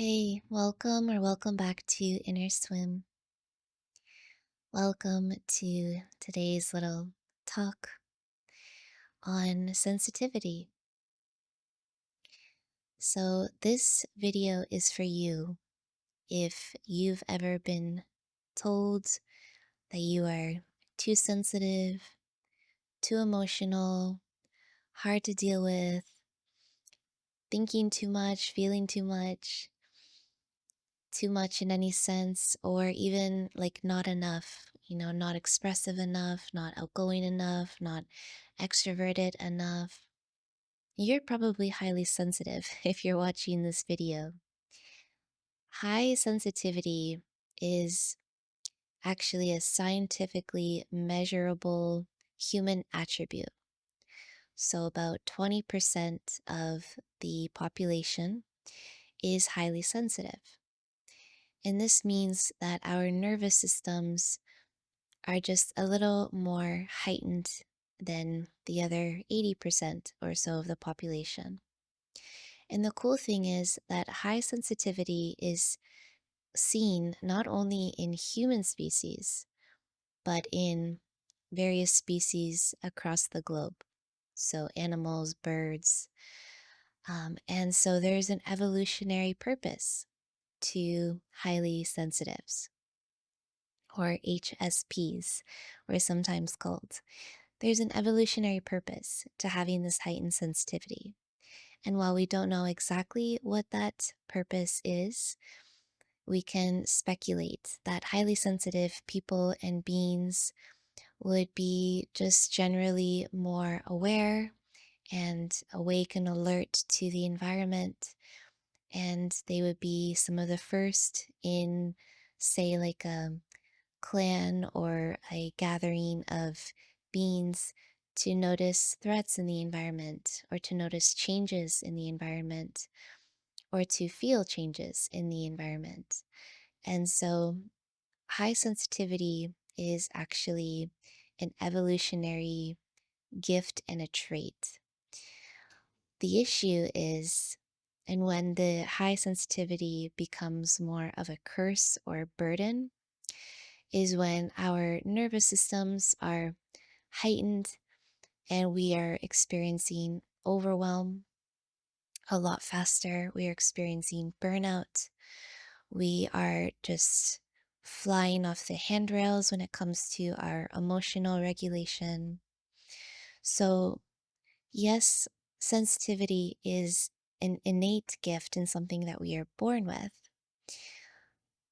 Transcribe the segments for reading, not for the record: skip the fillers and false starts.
Hey, welcome or welcome back to Innerswim. Welcome to today's little talk on sensitivity. So, this video is for you if you've ever been told that you are too sensitive, too emotional, hard to deal with, thinking too much, feeling too much in any sense, or even like not enough, not expressive enough, not outgoing enough, not extroverted enough. You're probably highly sensitive if you're watching this video. High sensitivity is actually a scientifically measurable human attribute. So, about 20% of the population is highly sensitive. And this means that our nervous systems are just a little more heightened than the other 80% or so of the population. And the cool thing is that high sensitivity is seen not only in human species, but in various species across the globe. So, animals, birds. And so, there's an evolutionary purpose to highly sensitives, or HSPs, we're sometimes called. There's an evolutionary purpose to having this heightened sensitivity. And while we don't know exactly what that purpose is, we can speculate that highly sensitive people and beings would be just generally more aware and awake and alert to the environment. And they would be some of the first in, say, like a clan or a gathering of beings to notice threats in the environment or to notice changes in the environment or to feel changes in the environment. And so, high sensitivity is actually an evolutionary gift and a trait. The issue is, and when the high sensitivity becomes more of a curse or burden, is when our nervous systems are heightened and we are experiencing overwhelm a lot faster. We are experiencing burnout. We are just flying off the handrails when it comes to our emotional regulation. So, yes, sensitivity is an innate gift and something that we are born with.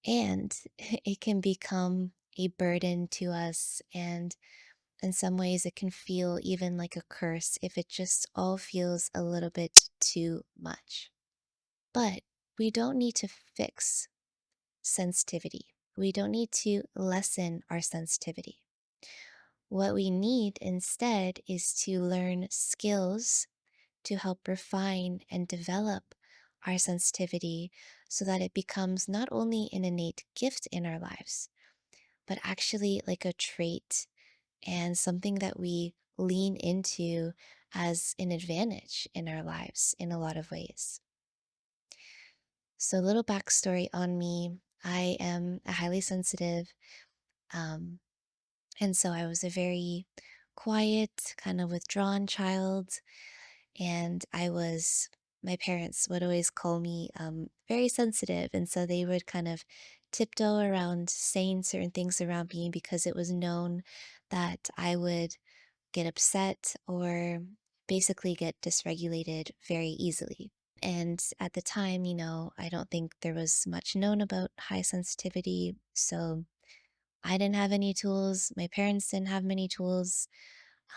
And it can become a burden to us. And in some ways, it can feel even like a curse if it just all feels a little bit too much. But we don't need to fix sensitivity. We don't need to lessen our sensitivity. What we need instead is to learn skills to help refine and develop our sensitivity so that it becomes not only an innate gift in our lives, but actually like a trait and something that we lean into as an advantage in our lives in a lot of ways. So, a little backstory on me: I am a highly sensitive, um, and so I was a very quiet, kind of withdrawn child. And my parents would always call me very sensitive. And so they would kind of tiptoe around saying certain things around me because it was known that I would get upset or basically get dysregulated very easily. And at the time, I don't think there was much known about high sensitivity. So I didn't have any tools. My parents didn't have many tools.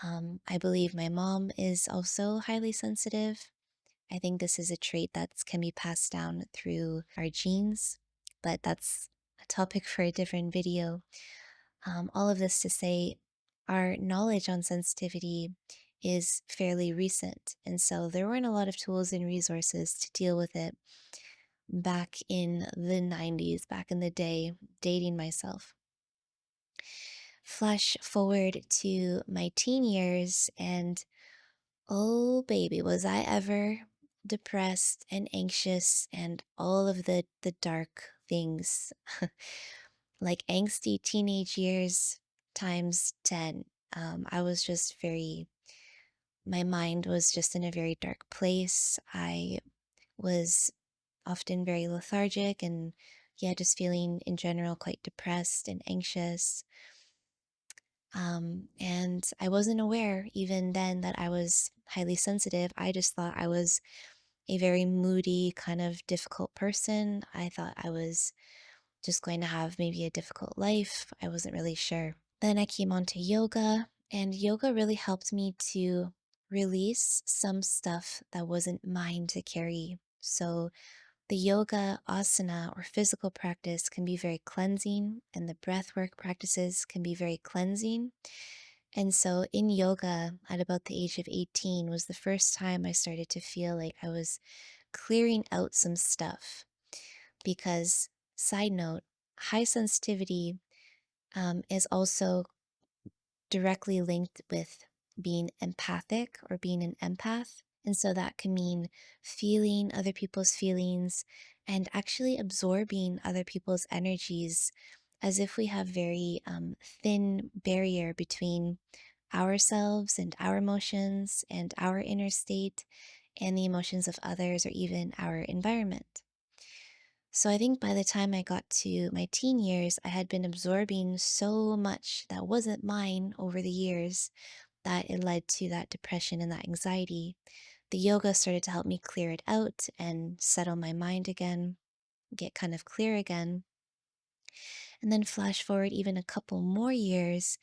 I believe my mom is also highly sensitive. I think this is a trait that can be passed down through our genes, but that's a topic for a different video. All of this to say, our knowledge on sensitivity is fairly recent. And so there weren't a lot of tools and resources to deal with it back in the 90s, back in the day, dating myself. Flash forward to my teen years, and oh baby, was I ever depressed and anxious and all of the dark things, like angsty teenage years times 10. I was just very My mind was just in a very dark place. I was often very lethargic and, yeah, just feeling in general quite depressed and anxious. And I wasn't aware even then that I was highly sensitive. I just thought I was a very moody, kind of difficult person. I thought I was just going to have maybe a difficult life. I wasn't really sure. Then I came on to yoga, and yoga really helped me to release some stuff that wasn't mine to carry. So, the yoga asana or physical practice can be very cleansing, and the breath work practices can be very cleansing. And so, in yoga, at about the age of 18, was the first time I started to feel like I was clearing out some stuff. Because, side note, high sensitivity is also directly linked with being empathic or being an empath. And so that can mean feeling other people's feelings and actually absorbing other people's energies as if we have very thin barrier between ourselves and our emotions and our inner state and the emotions of others or even our environment. So I think by the time I got to my teen years, I had been absorbing so much that wasn't mine over the years that it led to that depression and that anxiety. The yoga started to help me clear it out and settle my mind again, get kind of clear again. And then flash forward even a couple more years,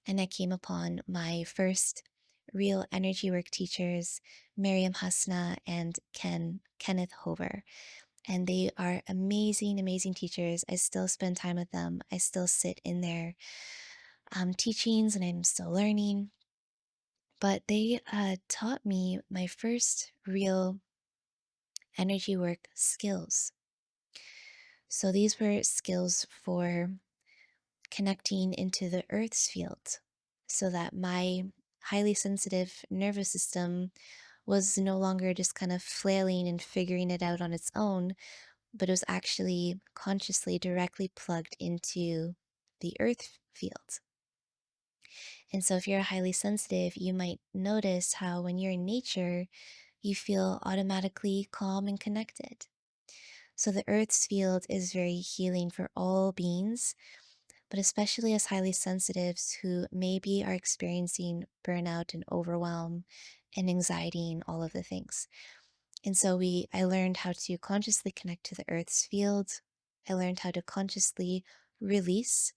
and I came upon my first real energy work teachers, Miriam Hasna and Kenneth Hover. And they are amazing, amazing teachers. I still spend time with them. I still sit in their teachings and I'm still learning. But they taught me my first real energy work skills. So these were skills for connecting into the earth's field so that my highly sensitive nervous system was no longer just kind of flailing and figuring it out on its own, but it was actually consciously directly plugged into the earth field. And so, if you're highly sensitive, you might notice how when you're in nature, you feel automatically calm and connected. So, the earth's field is very healing for all beings, but especially as highly sensitives who maybe are experiencing burnout and overwhelm and anxiety and all of the things. And so I learned how to consciously connect to the earth's field. I learned how to consciously release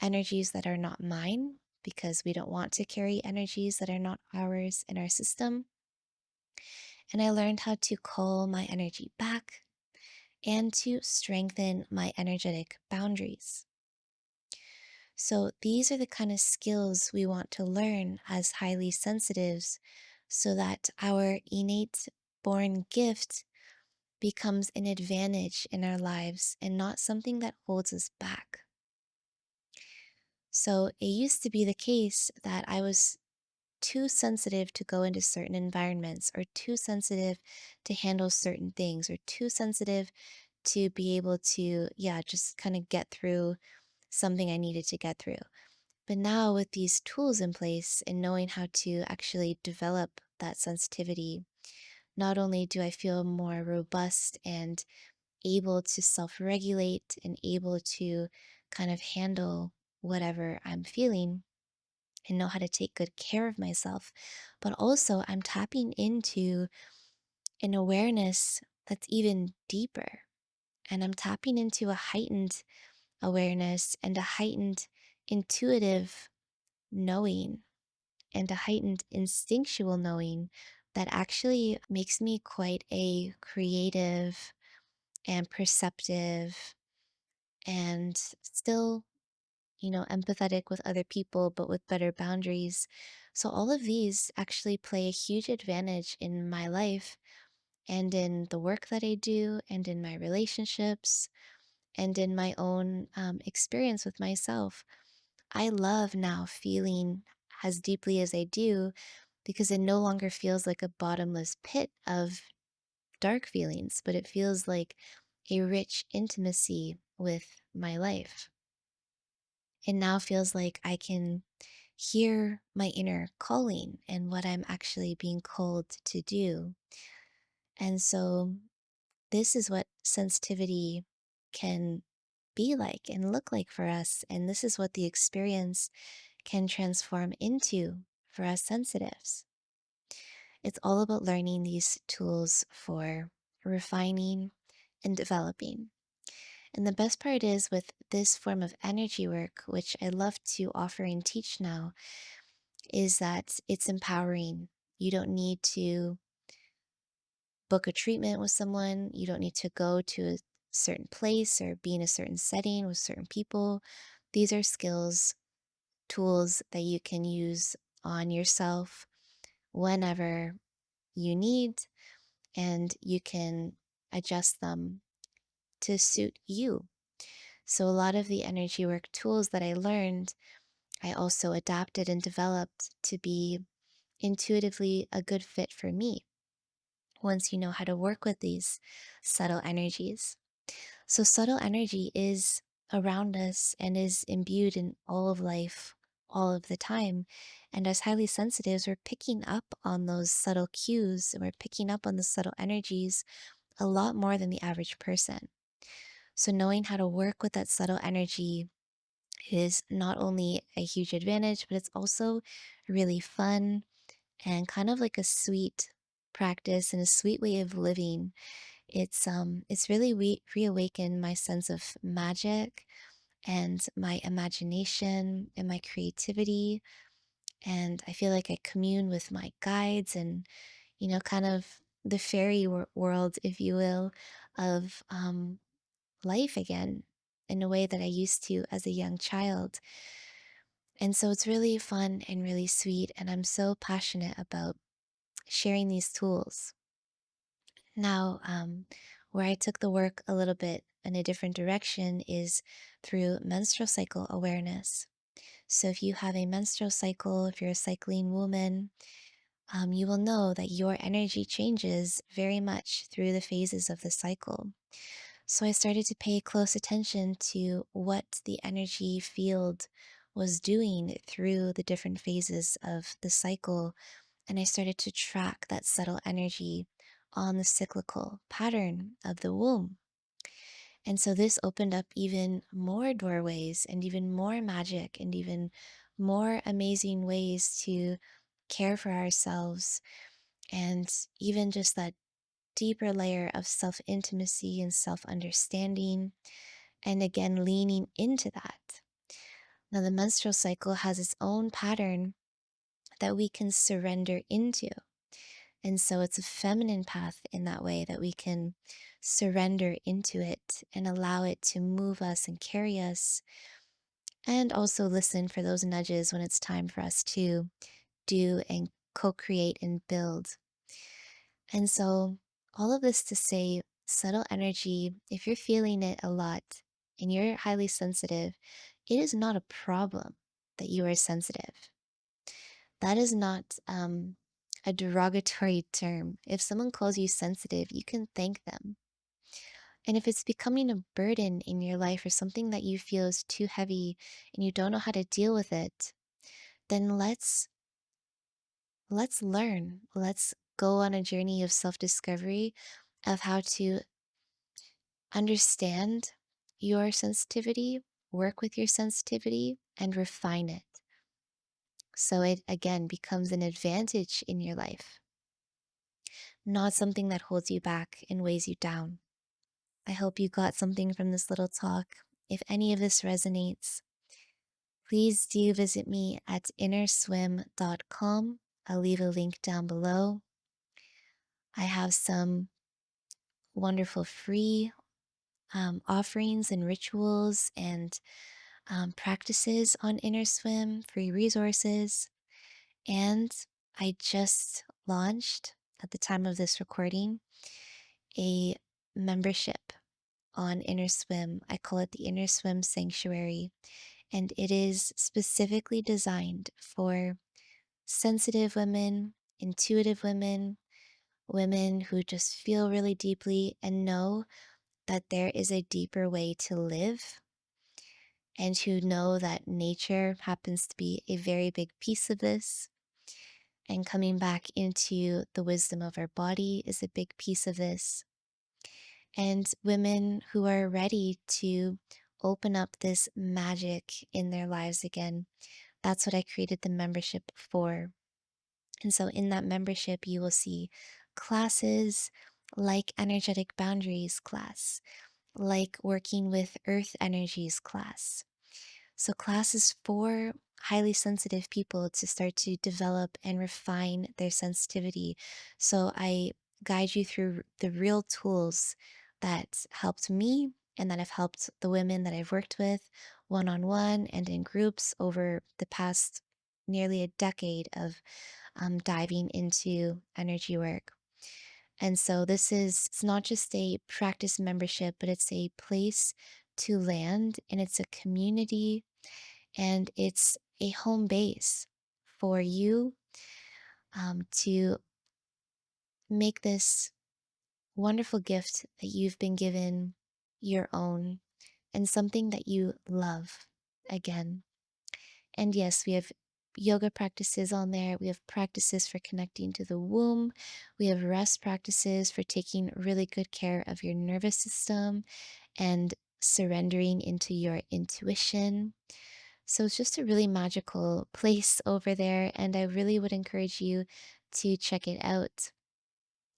energies that are not mine because we don't want to carry energies that are not ours in our system. And I learned how to call my energy back and to strengthen my energetic boundaries. So, these are the kind of skills we want to learn as highly sensitives so that our innate born gift becomes an advantage in our lives and not something that holds us back. So, it used to be the case that I was too sensitive to go into certain environments, or too sensitive to handle certain things, or too sensitive to be able to, yeah, just kind of get through something I needed to get through. But now, with these tools in place and knowing how to actually develop that sensitivity, not only do I feel more robust and able to self regulate and able to kind of handle whatever I'm feeling and know how to take good care of myself, but also I'm tapping into an awareness that's even deeper. And I'm tapping into a heightened awareness and a heightened intuitive knowing and a heightened instinctual knowing that actually makes me quite a creative and perceptive and still, empathetic with other people, but with better boundaries. So, all of these actually play a huge advantage in my life and in the work that I do, and in my relationships, and in my own experience with myself. I love now feeling as deeply as I do because it no longer feels like a bottomless pit of dark feelings, but it feels like a rich intimacy with my life. It now feels like I can hear my inner calling and what I'm actually being called to do. And so, this is what sensitivity can be like and look like for us. And this is what the experience can transform into for us sensitives. It's all about learning these tools for refining and developing. And the best part is with this form of energy work, which I love to offer and teach now, is that it's empowering. You don't need to book a treatment with someone, you don't need to go to a certain place or be in a certain setting with certain people. These are skills, tools that you can use on yourself whenever you need, and you can adjust them to suit you. So, a lot of the energy work tools that I learned, I also adapted and developed to be intuitively a good fit for me once you know how to work with these subtle energies. So, subtle energy is around us and is imbued in all of life all of the time. And as highly sensitives, we're picking up on those subtle cues and we're picking up on the subtle energies a lot more than the average person. So, knowing how to work with that subtle energy is not only a huge advantage, but it's also really fun and kind of like a sweet practice and a sweet way of living. It's really reawakened my sense of magic and my imagination and my creativity. And I feel like I commune with my guides and, kind of the fairy world, if you will, of life again in a way that I used to as a young child. And so it's really fun and really sweet. And I'm so passionate about sharing these tools. Now, where I took the work a little bit in a different direction is through menstrual cycle awareness. So, if you have a menstrual cycle, if you're a cycling woman, you will know that your energy changes very much through the phases of the cycle. So, I started to pay close attention to what the energy field was doing through the different phases of the cycle, and I started to track that subtle energy on the cyclical pattern of the womb. And so this opened up even more doorways and even more magic and even more amazing ways to care for ourselves, and even just that deeper layer of self intimacy and self understanding. And again, leaning into that. Now, the menstrual cycle has its own pattern that we can surrender into. And so it's a feminine path in that way that we can surrender into it and allow it to move us and carry us, and also listen for those nudges when it's time for us to do and co create and build. And so, all of this to say, subtle energy, if you're feeling it a lot and you're highly sensitive, it is not a problem that you are sensitive. That is not a derogatory term. If someone calls you sensitive, you can thank them. And if it's becoming a burden in your life or something that you feel is too heavy and you don't know how to deal with it, then let's learn. Let's go on a journey of self-discovery of how to understand your sensitivity, work with your sensitivity, and refine it. So it again becomes an advantage in your life, not something that holds you back and weighs you down. I hope you got something from this little talk. If any of this resonates, please do visit me at innerswim.com. I'll leave a link down below. I have some wonderful free offerings and rituals and practices on Innerswim, free resources. And I just launched, at the time of this recording, a membership on Innerswim. I call it the Innerswim Sanctuary, and it is specifically designed for sensitive women intuitive women, women who just feel really deeply and know that there is a deeper way to live, and who know that nature happens to be a very big piece of this. And coming back into the wisdom of our body is a big piece of this. And women who are ready to open up this magic in their lives again. That's what I created the membership for. And so in that membership, you will see classes like energetic boundaries class, like working with earth energies class. So classes for highly sensitive people to start to develop and refine their sensitivity. So I guide you through the real tools that helped me and that have helped the women that I've worked with one on one and in groups over the past nearly a decade of diving into energy work. And so this is, it's not just a practice membership, but it's a place to land, and it's a community, and it's a home base for you to make this wonderful gift that you've been given your own, and something that you love again. And yes, we have yoga practices on there. We have practices for connecting to the womb. We have rest practices for taking really good care of your nervous system and surrendering into your intuition. So it's just a really magical place over there. And I really would encourage you to check it out.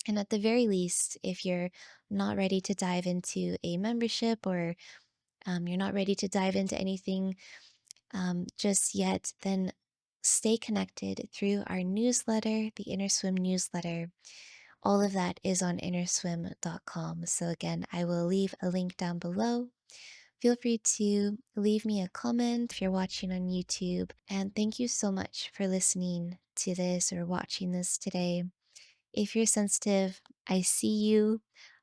And at the very least, if you're not ready to dive into a membership, or you're not ready to dive into anything just yet, then stay connected through our newsletter, the Innerswim newsletter. All of that is on innerswim.com. So, again, I will leave a link down below. Feel free to leave me a comment if you're watching on YouTube. And thank you so much for listening to this or watching this today. If you're sensitive, I see you,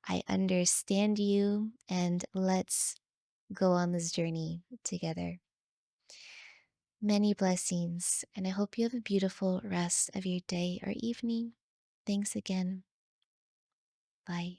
I understand you, and let's go on this journey together. Many blessings, and I hope you have a beautiful rest of your day or evening. Thanks again. Bye.